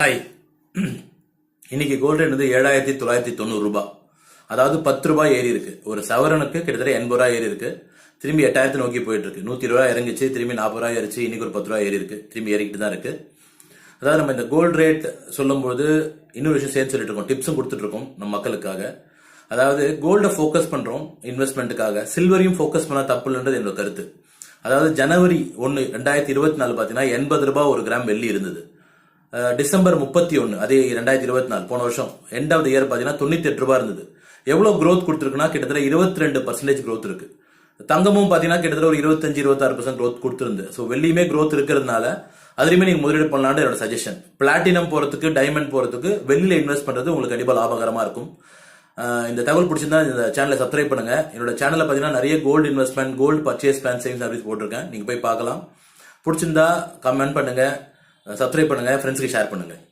Hi. இன்னைக்கு gold rate வந்து 7,990 ரூபாய். அதாவது 10 ரூபாய் ஏறி இருக்கு. ஒரு சவரனுக்கு கிட்டத்தட்ட 80 ரூபாய் ஏறி இருக்கு. திரும்பி 8,000 நோக்கி போயிட்டு இருக்கு. 120 ரூபாய் இறங்கிச்சு, திரும்பி 40 ரூபாய் ஏறிச்சு, இன்னைக்கு ஒரு 10 ரூபாய் ஏறி இருக்கு. திரும்பி ஏறிக்கிட்டு தான் இருக்கு. அதாவது நம்ம இந்த கோல்டு ரேட் சொல்லும்போது இன்னொரு விஷயம் சேர்த்து சொல்லிட்டு இருக்கோம், டிப்ஸும் கொடுத்துட்டு இருக்கோம் நம்ம மக்களுக்காக. அதாவது கோல்டை ஃபோக்கஸ் பண்றோம் இன்வெஸ்ட்மெண்ட்டுக்காக, சில்வரையும் ஃபோக்கஸ் பண்ணா தப்பு இல்லைன்றது என்னோட கருத்து. அதாவது ஜனவரி 1, 2024 பாத்தீங்கன்னா 80 ரூபாய் ஒரு கிராம் வெள்ளி இருந்தது. டிசம்பர் 31 அதே 2024 போன வருஷம் எண்ட் ஆஃப் த இயர் பாத்தீங்கன்னா 98 ரூபாய் இருந்தது. எவ்வளவு growth கொடுத்துருக்குன்னா கிட்டத்தட்ட 22% growth இருக்கு. தங்கமும் பாத்தீங்கன்னா கிட்டத்தட்ட ஒரு 25-26% growth கொடுத்துருந்து. ஸோ வெள்ளியுமே growth இருக்கிறதுனால அதுலயுமே நீங்க முதலீடு பண்ணலான்னு என்னோட சஜஷன். பிளாட்டினம் போறதுக்கு, டைமண்ட் போறதுக்கு வெள்ளியில இன்வெஸ்ட் பண்றது உங்களுக்கு கண்டிப்பா லாபகரமா இருக்கும். இந்த தகவல் பிடிச்சிருந்தா இந்த சேனலை சப்ஸ்கிரைப் பண்ணுங்க. என்னோட சேனல்ல பாத்தீங்கன்னா நிறைய gold investment, gold purchase plan, savings service போட்டிருக்கேன். நீங்க போய் பார்க்கலாம். பிடிச்சிருந்தா கமெண்ட் பண்ணுங்க, சப்ஸ்கிரைப் பண்ணுங்க, ஃப்ரெண்ட்ஸ்க்கு ஷேர் பண்ணுங்க.